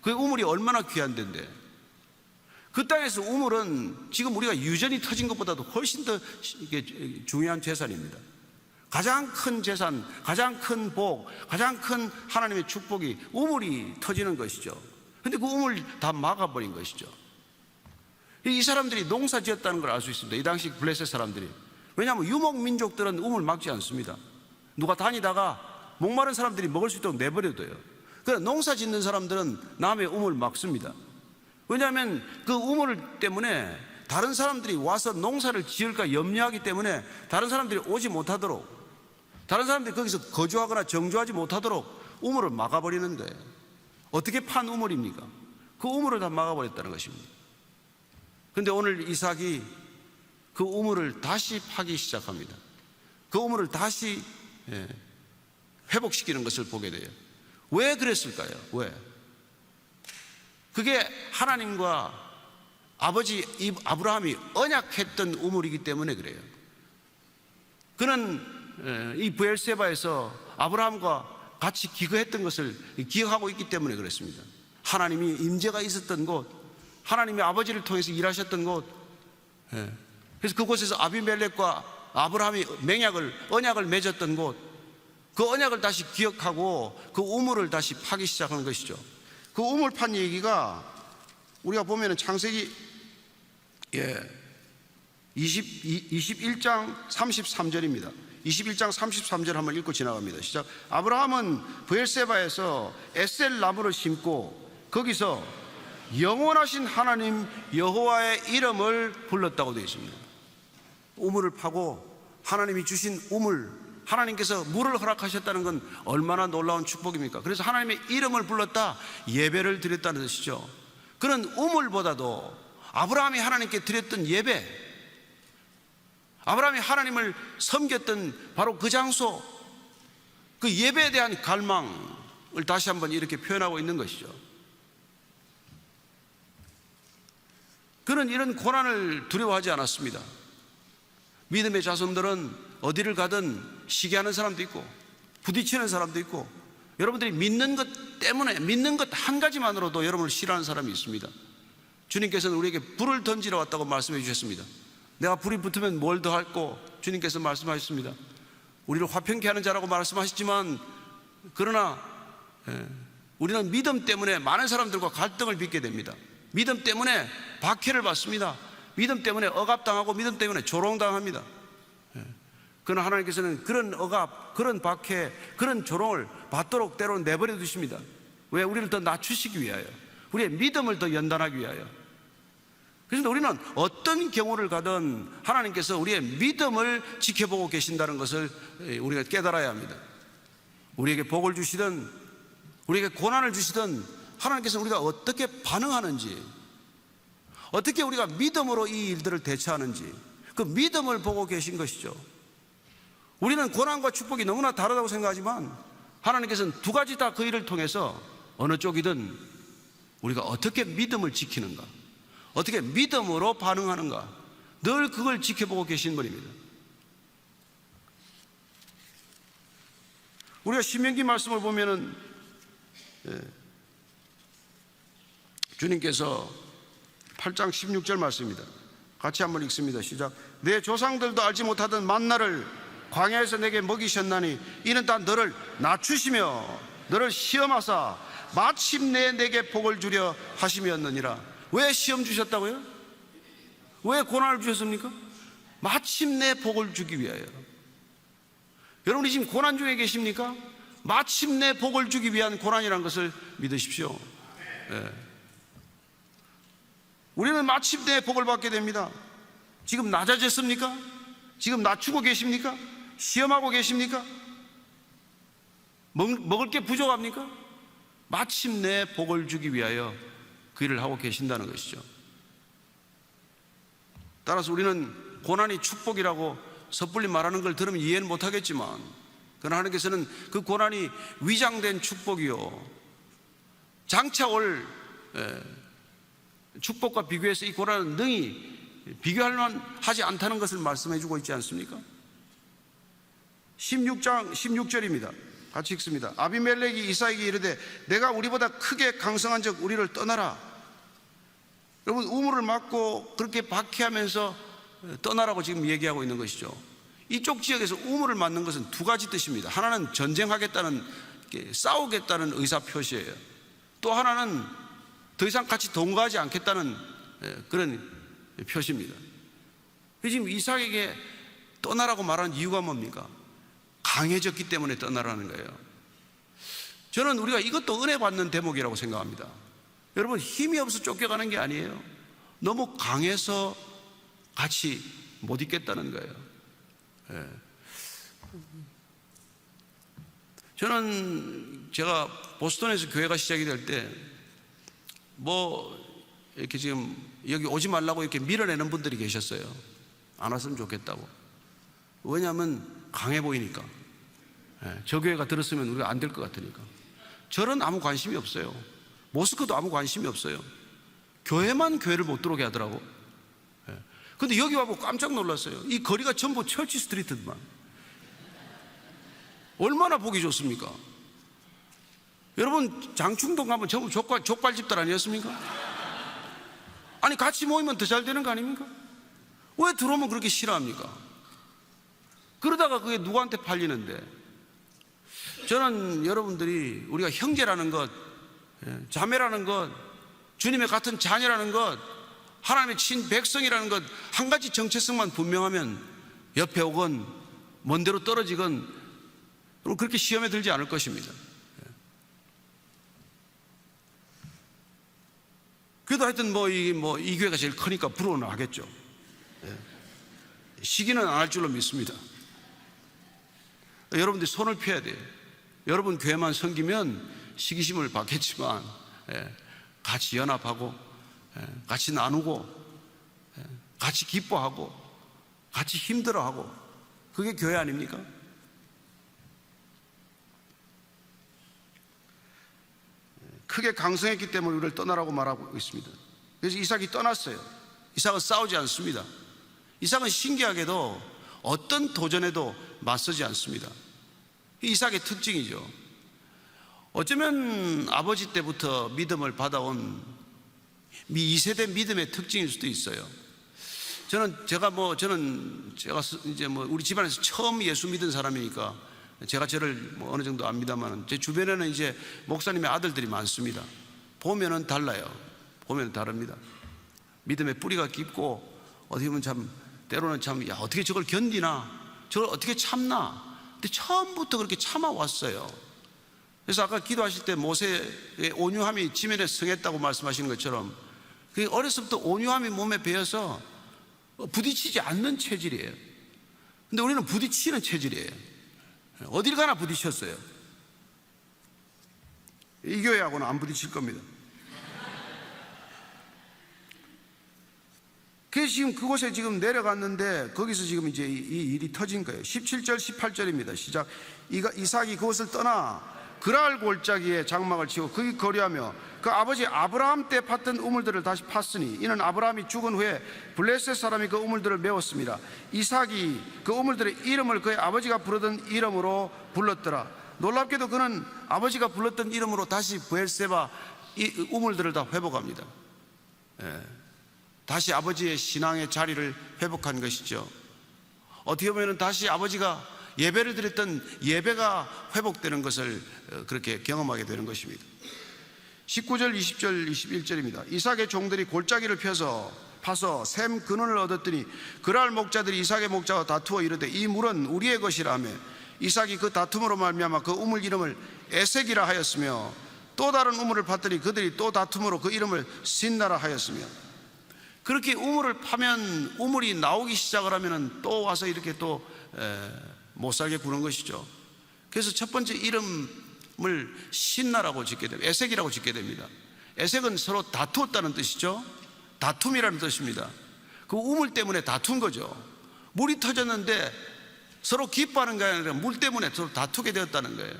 그 우물이 얼마나 귀한 데인데. 그 땅에서 우물은 지금 우리가 유전이 터진 것보다도 훨씬 더 중요한 재산입니다. 가장 큰 재산, 가장 큰 복, 가장 큰 하나님의 축복이 우물이 터지는 것이죠. 근데 그 우물 다 막아버린 것이죠. 이 사람들이 농사 지었다는 걸 알 수 있습니다. 이 당시 블레셋 사람들이. 왜냐하면 유목민족들은 우물 막지 않습니다. 누가 다니다가 목마른 사람들이 먹을 수 있도록 내버려둬요. 그러나 농사 짓는 사람들은 남의 우물 막습니다. 왜냐하면 그 우물 때문에 다른 사람들이 와서 농사를 지을까 염려하기 때문에 다른 사람들이 오지 못하도록, 다른 사람들이 거기서 거주하거나 정주하지 못하도록 우물을 막아버리는데, 어떻게 판 우물입니까? 그 우물을 다 막아버렸다는 것입니다. 그런데 오늘 이삭이 그 우물을 다시 파기 시작합니다. 그 우물을 다시 회복시키는 것을 보게 돼요. 왜 그랬을까요? 왜? 그게 하나님과 아버지 아브라함이 언약했던 우물이기 때문에 그래요. 그는 이 브엘세바에서 아브라함과 같이 기거했던 것을 기억하고 있기 때문에 그렇습니다. 하나님이 임재가 있었던 곳, 하나님이 아버지를 통해서 일하셨던 곳, 그래서 그곳에서 아비멜렉과 아브라함이 언약을 맺었던 곳, 그 언약을 다시 기억하고 그 우물을 다시 파기 시작한 것이죠. 그 우물 판 얘기가 우리가 보면 창세기 21장 33절입니다. 21장 33절 한번 읽고 지나갑니다. 시작. 아브라함은 브엘세바에서 에셀 나무를 심고 거기서 영원하신 하나님 여호와의 이름을 불렀다고 되어 있습니다. 우물을 파고 하나님이 주신 우물, 하나님께서 물을 허락하셨다는 건 얼마나 놀라운 축복입니까? 그래서 하나님의 이름을 불렀다, 예배를 드렸다는 뜻이죠. 그런 우물보다도 아브라함이 하나님께 드렸던 예배, 아브라함이 하나님을 섬겼던 바로 그 장소, 그 예배에 대한 갈망을 다시 한번 이렇게 표현하고 있는 것이죠. 그는 이런 고난을 두려워하지 않았습니다. 믿음의 자손들은 어디를 가든 시기하는 사람도 있고 부딪히는 사람도 있고, 여러분들이 믿는 것 때문에, 믿는 것 한 가지만으로도 여러분을 싫어하는 사람이 있습니다. 주님께서는 우리에게 불을 던지러 왔다고 말씀해 주셨습니다. 내가 불이 붙으면 뭘 더 할고, 주님께서 말씀하셨습니다. 우리를 화평케 하는 자라고 말씀하셨지만, 그러나 우리는 믿음 때문에 많은 사람들과 갈등을 빚게 됩니다. 믿음 때문에 박해를 받습니다. 믿음 때문에 억압당하고 믿음 때문에 조롱당합니다. 그러나 하나님께서는 그런 억압, 그런 박해, 그런 조롱을 받도록 때로는 내버려 두십니다. 왜? 우리를 더 낮추시기 위하여, 우리의 믿음을 더 연단하기 위하여. 그래서 우리는 어떤 경우를 가든 하나님께서 우리의 믿음을 지켜보고 계신다는 것을 우리가 깨달아야 합니다. 우리에게 복을 주시든 우리에게 고난을 주시든 하나님께서 우리가 어떻게 반응하는지, 어떻게 우리가 믿음으로 이 일들을 대처하는지, 그 믿음을 보고 계신 것이죠. 우리는 고난과 축복이 너무나 다르다고 생각하지만 하나님께서는 두 가지 다 그 일을 통해서 어느 쪽이든 우리가 어떻게 믿음을 지키는가, 어떻게 믿음으로 반응하는가, 늘 그걸 지켜보고 계신 분입니다. 우리가 신명기 말씀을 보면은 주님께서 8장 16절 말씀입니다. 같이 한번 읽습니다. 시작. 내 조상들도 알지 못하던 만나를 광야에서 내게 먹이셨나니 이는 다 너를 낮추시며 너를 시험하사 마침내 내게 복을 주려 하심이었느니라. 왜 시험 주셨다고요? 왜 고난을 주셨습니까? 마침내 복을 주기 위하여. 여러분이 지금 고난 중에 계십니까? 마침내 복을 주기 위한 고난이라는 것을 믿으십시오. 우리는 마침내 복을 받게 됩니다. 지금 낮아졌습니까? 지금 낮추고 계십니까? 시험하고 계십니까? 먹을 게 부족합니까? 마침내 복을 주기 위하여 그 일을 하고 계신다는 것이죠. 따라서 우리는 고난이 축복이라고 섣불리 말하는 걸 들으면 이해는 못하겠지만, 그러나 하나님께서는 그 고난이 위장된 축복이요, 장차 올 축복과 비교해서 이 고난은 능히 비교할 만하지 않다는 것을 말씀해 주고 있지 않습니까? 16장 16절입니다. 같이 읽습니다. 아비멜렉이 이삭에게 이르되 내가 우리보다 크게 강성한 적 우리를 떠나라. 여러분, 우물을 막고 그렇게 박해하면서 떠나라고 지금 얘기하고 있는 것이죠. 이쪽 지역에서 우물을 막는 것은 두 가지 뜻입니다. 하나는 전쟁하겠다는, 싸우겠다는 의사표시예요. 또 하나는 더 이상 같이 동거하지 않겠다는 그런 표시입니다. 지금 이삭에게 떠나라고 말하는 이유가 뭡니까? 강해졌기 때문에 떠나라는 거예요. 저는 우리가 이것도 은혜 받는 대목이라고 생각합니다. 여러분, 힘이 없어 쫓겨가는 게 아니에요. 너무 강해서 같이 못 있겠다는 거예요. 저는 제가 보스턴에서 교회가 시작이 될 때 이렇게 지금 여기 오지 말라고 이렇게 밀어내는 분들이 계셨어요. 안 왔으면 좋겠다고. 왜냐하면 강해 보이니까. 저 교회가 들었으면 우리가 안 될 것 같으니까. 절은 아무 관심이 없어요. 모스크도 아무 관심이 없어요. 교회만 교회를 못 들어오게 하더라고. 근데 여기 와보고 깜짝 놀랐어요. 이 거리가 전부 철치 스트리트만. 얼마나 보기 좋습니까? 여러분 장충동 가면 전부 족발집들 아니었습니까? 아니 같이 모이면 더 잘 되는 거 아닙니까? 왜 들어오면 그렇게 싫어합니까? 그러다가 그게 누구한테 팔리는데, 저는 여러분들이 우리가 형제라는 것, 자매라는 것, 주님의 같은 자녀라는 것, 하나님의 친백성이라는 것, 한 가지 정체성만 분명하면 옆에 오건 먼 데로 떨어지건 그렇게 시험에 들지 않을 것입니다. 그래도 하여튼 이 교회가 제일 크니까 부러워는 하겠죠. 시기는 안 할 줄로 믿습니다. 여러분들이 손을 펴야 돼요. 여러분 교회만 섬기면 시기심을 받겠지만 같이 연합하고 같이 나누고 같이 기뻐하고 같이 힘들어하고, 그게 교회 아닙니까? 크게 강성했기 때문에 우리를 떠나라고 말하고 있습니다. 그래서 이삭이 떠났어요. 이삭은 싸우지 않습니다. 이삭은 신기하게도 어떤 도전에도 맞서지 않습니다. 이삭의 특징이죠. 어쩌면 아버지 때부터 믿음을 받아온 2세대 믿음의 특징일 수도 있어요. 저는 이제 우리 집안에서 처음 예수 믿은 사람이니까 제가 저를 어느 정도 압니다만, 제 주변에는 이제 목사님의 아들들이 많습니다. 보면은 달라요. 보면 다릅니다. 믿음의 뿌리가 깊고, 어떻게 보면 때로는 어떻게 저걸 견디나, 저걸 어떻게 참나. 근데 처음부터 그렇게 참아왔어요. 그래서 아까 기도하실 때 모세의 온유함이 지면에 성했다고 말씀하시는 것처럼, 그 어렸을 때 온유함이 몸에 배어서 부딪히지 않는 체질이에요. 근데 우리는 부딪히는 체질이에요. 어딜 가나 부딪혔어요. 이 교회하고는 안 부딪힐 겁니다. 그래서 지금 그곳에 지금 내려갔는데, 거기서 지금 이제 이 일이 터진 거예요. 17절 18절입니다 시작. 이삭이 그곳을 떠나 그랄 골짜기에 장막을 치고 거기 거류하며 그 아버지 아브라함 때 팠던 우물들을 다시 팠으니, 이는 아브라함이 죽은 후에 블레셋 사람이 그 우물들을 메웠습니다. 이삭이 그 우물들의 이름을 그의 아버지가 부르던 이름으로 불렀더라. 놀랍게도 그는 아버지가 불렀던 이름으로 다시 브엘세바 이 우물들을 다 회복합니다. 다시 아버지의 신앙의 자리를 회복한 것이죠. 어떻게 보면 다시 아버지가 예배를 드렸던 예배가 회복되는 것을 그렇게 경험하게 되는 것입니다. 19절 20절 21절입니다 이삭의 종들이 골짜기를 파서 샘 근원을 얻었더니 그랄 목자들이 이삭의 목자와 다투어 이르되 이 물은 우리의 것이라 하며, 이삭이 그 다툼으로 말미암아 그 우물 이름을 에색이라 하였으며, 또 다른 우물을 팠더니 그들이 또 다툼으로 그 이름을 신나라 하였으며. 그렇게 우물을 파면 우물이 나오기 시작을 하면 또 와서 이렇게 또 못 살게 구는 것이죠. 그래서 첫 번째 이름을 신나라고 짓게 됩니다. 에색이라고 짓게 됩니다. 에색은 서로 다투었다는 뜻이죠. 다툼이라는 뜻입니다. 그 우물 때문에 다툰 거죠. 물이 터졌는데 서로 기뻐하는 게 아니라 물 때문에 서로 다투게 되었다는 거예요.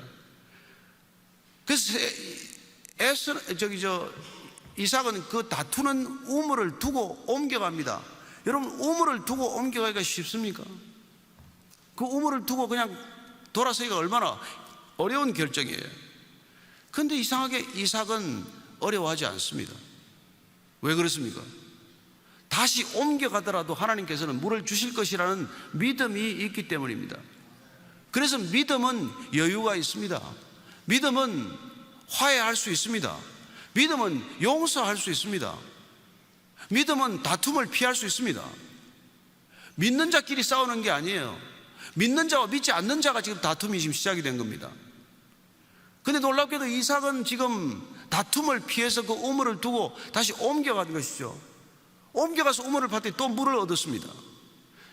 그래서 이삭은 그 다투는 우물을 두고 옮겨갑니다. 여러분, 우물을 두고 옮겨가기가 쉽습니까? 그 우물을 두고 그냥 돌아서기가 얼마나 어려운 결정이에요. 그런데 이상하게 이삭은 어려워하지 않습니다. 왜 그렇습니까? 다시 옮겨가더라도 하나님께서는 물을 주실 것이라는 믿음이 있기 때문입니다. 그래서 믿음은 여유가 있습니다. 믿음은 화해할 수 있습니다. 믿음은 용서할 수 있습니다. 믿음은 다툼을 피할 수 있습니다. 믿는 자끼리 싸우는 게 아니에요. 믿는 자와 믿지 않는 자가 지금 다툼이 지금 시작이 된 겁니다. 근데 놀랍게도 이삭은 지금 다툼을 피해서 그 우물을 두고 다시 옮겨간 것이죠. 옮겨가서 우물을 봤더니 또 물을 얻었습니다.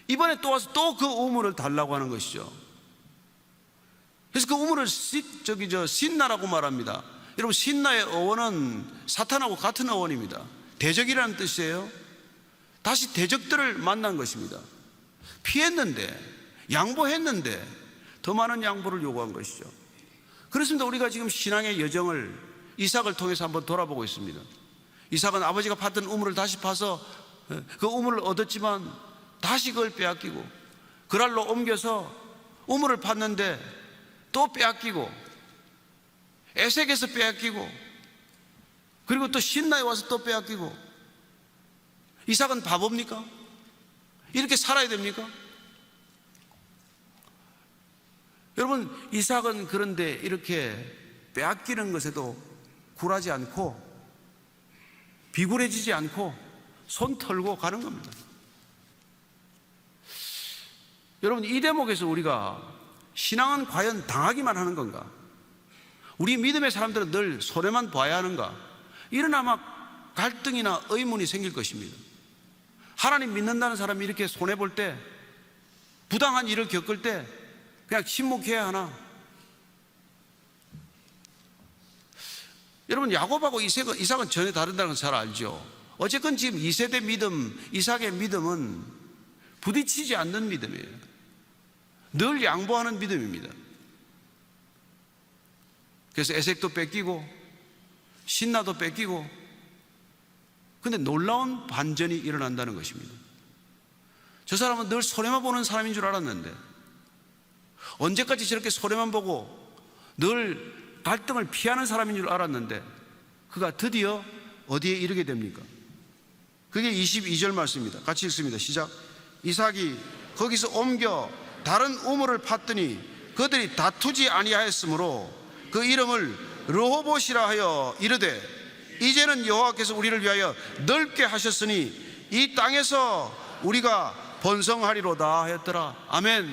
이번에 또 와서 또 그 우물을 달라고 하는 것이죠. 그래서 그 우물을 신나라고 말합니다. 여러분, 신나의 어원은 사탄하고 같은 어원입니다. 대적이라는 뜻이에요. 다시 대적들을 만난 것입니다. 피했는데, 양보했는데 더 많은 양보를 요구한 것이죠. 그렇습니다. 우리가 지금 신앙의 여정을 이삭을 통해서 한번 돌아보고 있습니다. 이삭은 아버지가 팠던 우물을 다시 파서 그 우물을 얻었지만 다시 그걸 빼앗기고, 그랄로 옮겨서 우물을 팠는데 또 빼앗기고, 에색에서 빼앗기고, 그리고 또 신나에 와서 또 빼앗기고. 이삭은 바보입니까? 이렇게 살아야 됩니까? 여러분, 이삭은 그런데 이렇게 빼앗기는 것에도 굴하지 않고 비굴해지지 않고 손 털고 가는 겁니다. 여러분, 이 대목에서 우리가 신앙은 과연 당하기만 하는 건가? 우리 믿음의 사람들은 늘 손해만 봐야 하는가? 이런 아마 갈등이나 의문이 생길 것입니다. 하나님 믿는다는 사람이 이렇게 손해볼 때, 부당한 일을 겪을 때 그냥 침묵해야 하나? 여러분, 야곱하고 이삭은 전혀 다르다는 걸 잘 알죠. 어쨌건 지금 2세대 믿음, 이삭의 믿음은 부딪히지 않는 믿음이에요. 늘 양보하는 믿음입니다. 그래서 에색도 뺏기고 신나도 뺏기고, 근데 놀라운 반전이 일어난다는 것입니다. 저 사람은 늘 손해만 보는 사람인 줄 알았는데, 언제까지 저렇게 손해만 보고 늘 갈등을 피하는 사람인 줄 알았는데, 그가 드디어 어디에 이르게 됩니까? 그게 22절 말씀입니다. 같이 읽습니다. 시작. 이삭이 거기서 옮겨 다른 우물을 팠더니 그들이 다투지 아니하였으므로 그 이름을 르호봇이라 하여 이르되, 이제는 여호와께서 우리를 위하여 넓게 하셨으니 이 땅에서 우리가 번성하리로다 하였더라. 아멘.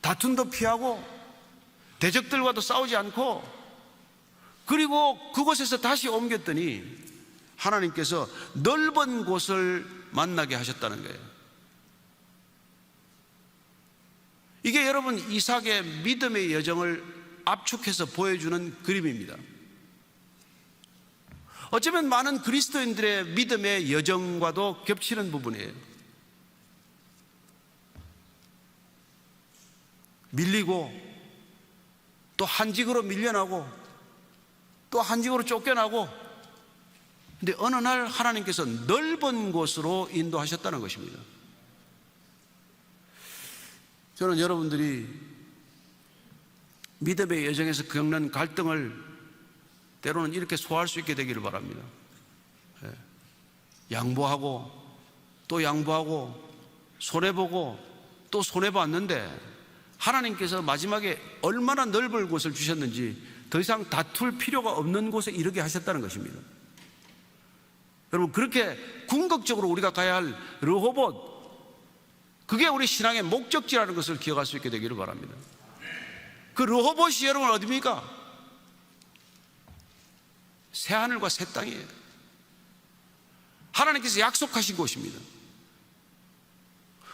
다툼도 피하고 대적들과도 싸우지 않고, 그리고 그곳에서 다시 옮겼더니 하나님께서 넓은 곳을 만나게 하셨다는 거예요. 이게 여러분 이삭의 믿음의 여정을 압축해서 보여주는 그림입니다. 어쩌면 많은 그리스도인들의 믿음의 여정과도 겹치는 부분이에요. 밀리고 또 한직으로 밀려나고 또 한직으로 쫓겨나고, 근데 어느 날 하나님께서 넓은 곳으로 인도하셨다는 것입니다. 저는 여러분들이 믿음의 여정에서 겪는 갈등을 때로는 이렇게 소화할 수 있게 되기를 바랍니다. 양보하고 또 양보하고 손해보고 또 손해봤는데 하나님께서 마지막에 얼마나 넓은 곳을 주셨는지 더 이상 다툴 필요가 없는 곳에 이르게 하셨다는 것입니다. 여러분, 그렇게 궁극적으로 우리가 가야 할 르호봇, 그게 우리 신앙의 목적지라는 것을 기억할 수 있게 되기를 바랍니다. 그 르호봇이 여러분 어디입니까? 새하늘과 새 땅이에요. 하나님께서 약속하신 곳입니다.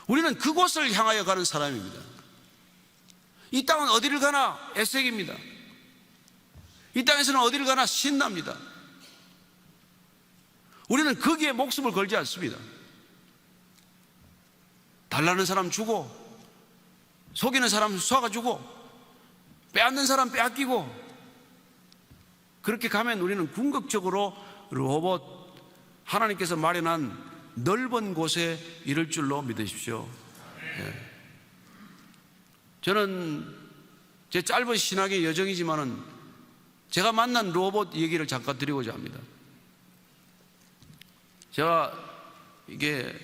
우리는 그곳을 향하여 가는 사람입니다. 이 땅은 어디를 가나 에색입니다. 이 땅에서는 어디를 가나 신납니다. 우리는 거기에 목숨을 걸지 않습니다. 달라는 사람 주고, 속이는 사람 쏘아주고, 빼앗는 사람 빼앗기고, 그렇게 가면 우리는 궁극적으로 르호봇, 하나님께서 마련한 넓은 곳에 이를 줄로 믿으십시오. 저는 제 짧은 신학의 여정이지만은 제가 만난 르호봇 얘기를 잠깐 드리고자 합니다. 제가 이게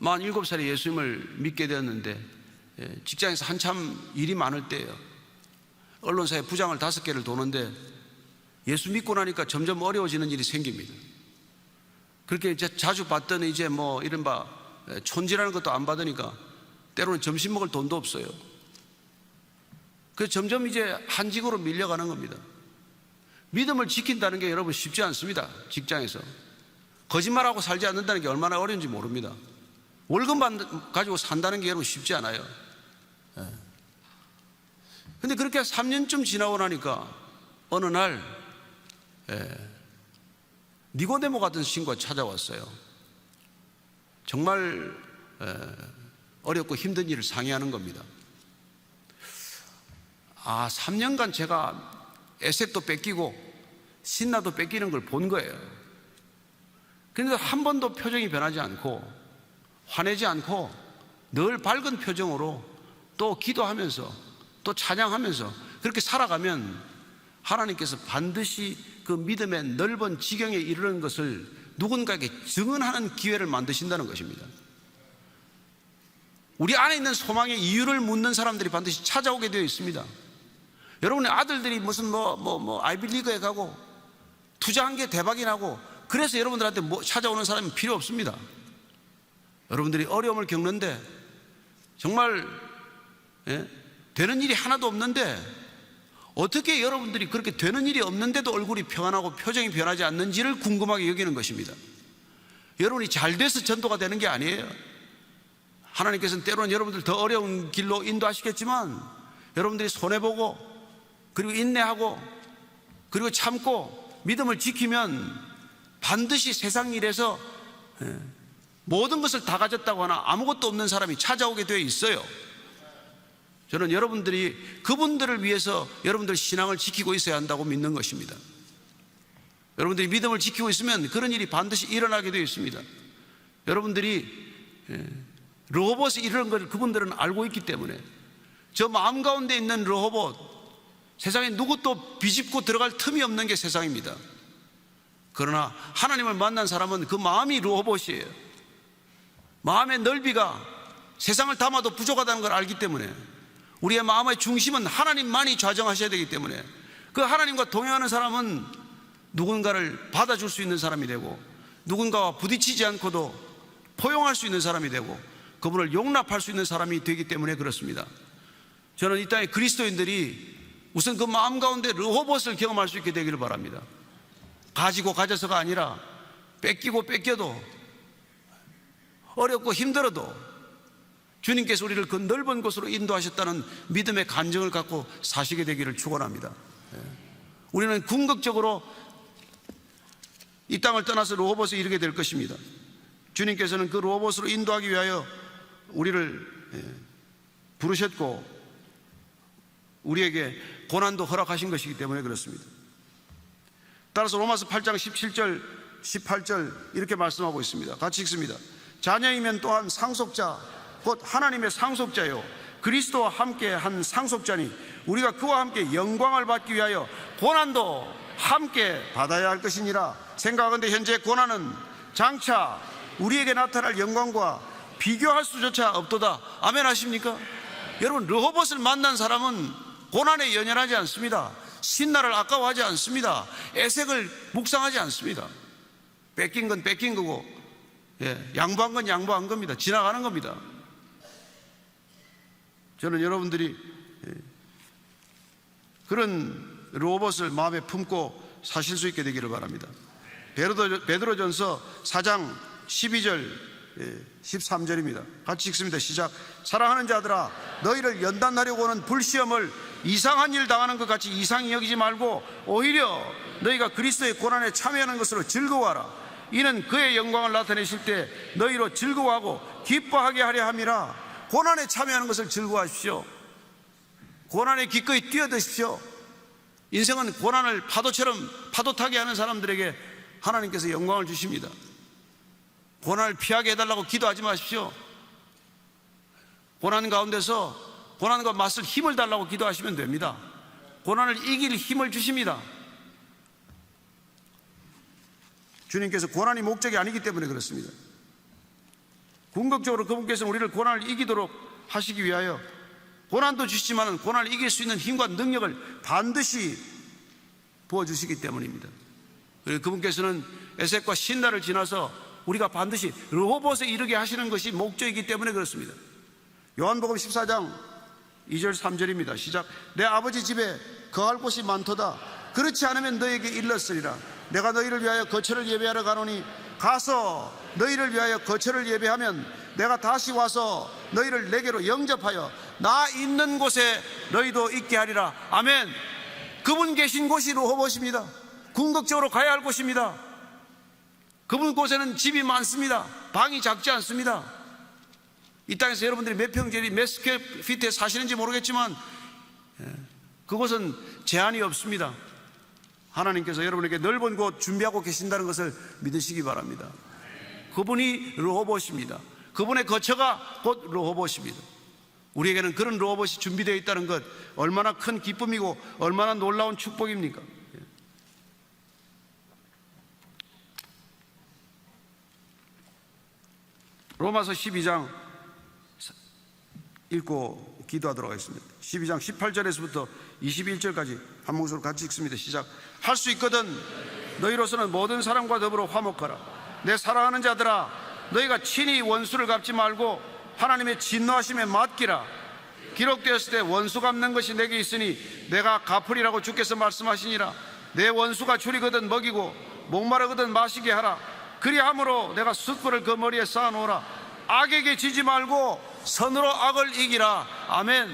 47살에 예수님을 믿게 되었는데, 직장에서 한참 일이 많을 때예요. 언론사에 부장을 5개를 도는데 예수 믿고 나니까 점점 어려워지는 일이 생깁니다. 그렇게 이제 자주 봤던 이제 뭐 이른바 촌지라는 것도 안 받으니까 때로는 점심 먹을 돈도 없어요. 그래서 점점 이제 한직으로 밀려가는 겁니다. 믿음을 지킨다는 게 여러분 쉽지 않습니다. 직장에서 거짓말하고 살지 않는다는 게 얼마나 어려운지 모릅니다. 월급만 가지고 산다는 게 여러분 쉽지 않아요. 근데 그렇게 3년쯤 지나고 나니까 어느 날 니고데모 같은 친구가 찾아왔어요. 정말 어렵고 힘든 일을 상의하는 겁니다. 3년간 제가 에셋도 뺏기고 신라도 뺏기는 걸 본 거예요. 그런데 한 번도 표정이 변하지 않고 화내지 않고 늘 밝은 표정으로 또 기도하면서 또 찬양하면서 그렇게 살아가면 하나님께서 반드시 그 믿음의 넓은 지경에 이르는 것을 누군가에게 증언하는 기회를 만드신다는 것입니다. 우리 안에 있는 소망의 이유를 묻는 사람들이 반드시 찾아오게 되어 있습니다. 여러분의 아들들이 무슨 아이비리그에 가고 투자한 게 대박이 나고 그래서 여러분들한테 찾아오는 사람이 필요 없습니다. 여러분들이 어려움을 겪는데 정말 되는 일이 하나도 없는데 어떻게 여러분들이 그렇게 되는 일이 없는데도 얼굴이 평안하고 표정이 변하지 않는지를 궁금하게 여기는 것입니다. 여러분이 잘 돼서 전도가 되는 게 아니에요. 하나님께서는 때로는 여러분들 더 어려운 길로 인도하시겠지만 여러분들이 손해보고 그리고 인내하고 그리고 참고 믿음을 지키면 반드시 세상 일에서 모든 것을 다 가졌다고 하나 아무것도 없는 사람이 찾아오게 되어 있어요. 저는 여러분들이 그분들을 위해서 여러분들 신앙을 지키고 있어야 한다고 믿는 것입니다. 여러분들이 믿음을 지키고 있으면 그런 일이 반드시 일어나게 되어 있습니다. 여러분들이 르호봇이 이런 걸 그분들은 알고 있기 때문에 저 마음 가운데 있는 르호봇, 세상에 누구도 비집고 들어갈 틈이 없는 게 세상입니다. 그러나 하나님을 만난 사람은 그 마음이 르호봇이에요. 마음의 넓이가 세상을 담아도 부족하다는 걸 알기 때문에 우리의 마음의 중심은 하나님만이 좌정하셔야 되기 때문에 그 하나님과 동행하는 사람은 누군가를 받아줄 수 있는 사람이 되고 누군가와 부딪히지 않고도 포용할 수 있는 사람이 되고 그분을 용납할 수 있는 사람이 되기 때문에 그렇습니다. 저는 이 땅의 그리스도인들이 우선 그 마음 가운데 르호봇을 경험할 수 있게 되기를 바랍니다. 가지고 가져서가 아니라 뺏기고 뺏겨도 어렵고 힘들어도 주님께서 우리를 그 넓은 곳으로 인도하셨다는 믿음의 간증을 갖고 사시게 되기를 축원합니다. 우리는 궁극적으로 이 땅을 떠나서 르호봇에 이르게 될 것입니다. 주님께서는 그 르호봇으로 인도하기 위하여 우리를 부르셨고 우리에게 고난도 허락하신 것이기 때문에 그렇습니다. 따라서 로마서 8장 17절 18절 이렇게 말씀하고 있습니다. 같이 읽습니다. 자녀이면 또한 상속자 곧 하나님의 상속자요 그리스도와 함께 한 상속자니 우리가 그와 함께 영광을 받기 위하여 고난도 함께 받아야 할 것이니라. 생각하건대 현재 고난은 장차 우리에게 나타날 영광과 비교할 수조차 없도다. 아멘 하십니까? 여러분, 르호봇을 만난 사람은 고난에 연연하지 않습니다. 신나를 아까워하지 않습니다. 에색을 묵상하지 않습니다. 뺏긴 건 뺏긴 거고 양보한 건 양보한 겁니다. 지나가는 겁니다. 저는 여러분들이 그런 르호봇을 마음에 품고 사실 수 있게 되기를 바랍니다. 베드로전서 4장 12절 13절입니다. 같이 읽습니다. 시작. 사랑하는 자들아 너희를 연단하려고 하는 불시험을 이상한 일 당하는 것 같이 이상히 여기지 말고 오히려 너희가 그리스도의 고난에 참여하는 것으로 즐거워하라. 이는 그의 영광을 나타내실 때 너희로 즐거워하고 기뻐하게 하려 함이라. 고난에 참여하는 것을 즐거워하십시오. 고난에 기꺼이 뛰어드십시오. 인생은 고난을 파도처럼 파도 타게 하는 사람들에게 하나님께서 영광을 주십니다. 고난을 피하게 해달라고 기도하지 마십시오. 고난 가운데서 고난과 맞설 힘을 달라고 기도하시면 됩니다. 고난을 이길 힘을 주십니다. 주님께서 고난이 목적이 아니기 때문에 그렇습니다. 궁극적으로 그분께서는 우리를 고난을 이기도록 하시기 위하여 고난도 주시지만 고난을 이길 수 있는 힘과 능력을 반드시 부어주시기 때문입니다. 그리고 그분께서는 에색과 신라를 지나서 우리가 반드시 르호봇에 이르게 하시는 것이 목적이기 때문에 그렇습니다. 요한복음 14장 2절 3절입니다. 시작. 내 아버지 집에 거할 곳이 많도다. 그렇지 않으면 너에게 일렀으리라. 내가 너희를 위하여 거처를 예배하러 가노니 가서 너희를 위하여 거처를 예배하면 내가 다시 와서 너희를 내게로 영접하여 나 있는 곳에 너희도 있게 하리라. 아멘. 그분 계신 곳이 르호봇입니다. 궁극적으로 가야 할 곳입니다. 그분 곳에는 집이 많습니다. 방이 작지 않습니다. 이 땅에서 여러분들이 몇 평짜리 몇 스퀘어 피트에 사시는지 모르겠지만 그곳은 제한이 없습니다. 하나님께서 여러분에게 넓은 곳 준비하고 계신다는 것을 믿으시기 바랍니다. 그분이 르호봇입니다. 그분의 거처가 곧 르호봇입니다. 우리에게는 그런 르호봇이 준비되어 있다는 것, 얼마나 큰 기쁨이고 얼마나 놀라운 축복입니까? 로마서 12장 읽고 기도하도록 하겠습니다. 12장 18절에서부터 21절까지 한 목소리로 같이 읽습니다. 시작. 할 수 있거든 너희로서는 모든 사람과 더불어 화목하라. 내 사랑하는 자들아, 너희가 친히 원수를 갚지 말고 하나님의 진노하심에 맡기라. 기록되었을 때 원수 갚는 것이 내게 있으니 내가 갚으리라고 주께서 말씀하시니라. 내 원수가 줄이거든 먹이고 목마르거든 마시게 하라. 그리함으로 내가 숯불을 그 머리에 쌓아놓으라. 악에게 지지 말고 선으로 악을 이기라. 아멘.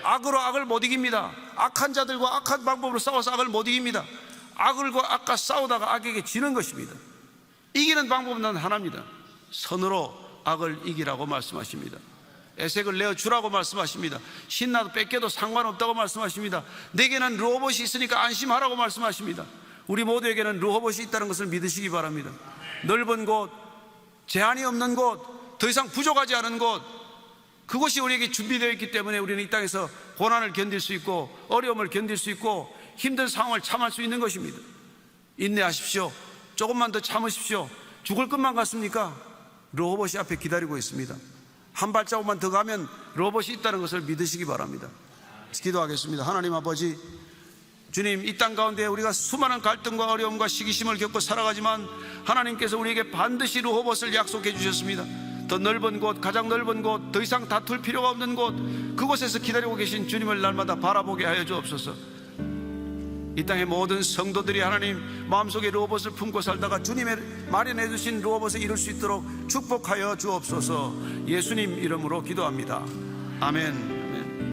악으로 악을 못 이깁니다. 악한 자들과 악한 방법으로 싸워서 악을 못 이깁니다. 악을과 악과 싸우다가 악에게 지는 것입니다. 이기는 방법은 단 하나입니다. 선으로 악을 이기라고 말씀하십니다. 애색을 내어주라고 말씀하십니다. 신나도 뺏겨도 상관없다고 말씀하십니다. 내게는 르호봇이 있으니까 안심하라고 말씀하십니다. 우리 모두에게는 르호봇이 있다는 것을 믿으시기 바랍니다. 넓은 곳, 제한이 없는 곳, 더 이상 부족하지 않은 곳, 그것이 우리에게 준비되어 있기 때문에 우리는 이 땅에서 고난을 견딜 수 있고 어려움을 견딜 수 있고 힘든 상황을 참을 수 있는 것입니다. 인내하십시오. 조금만 더 참으십시오. 죽을 것만 같습니까? 르호봇이 앞에 기다리고 있습니다. 한 발자국만 더 가면 르호봇이 있다는 것을 믿으시기 바랍니다. 기도하겠습니다. 하나님 아버지, 주님, 이 땅 가운데 우리가 수많은 갈등과 어려움과 시기심을 겪고 살아가지만 하나님께서 우리에게 반드시 르호봇을 약속해 주셨습니다. 더 넓은 곳, 가장 넓은 곳, 더 이상 다툴 필요가 없는 곳, 그곳에서 기다리고 계신 주님을 날마다 바라보게 하여 주옵소서. 이 땅의 모든 성도들이 하나님 마음속에 르호봇을 품고 살다가 주님의 마련해 주신 르호봇을 이룰 수 있도록 축복하여 주옵소서. 예수님 이름으로 기도합니다. 아멘.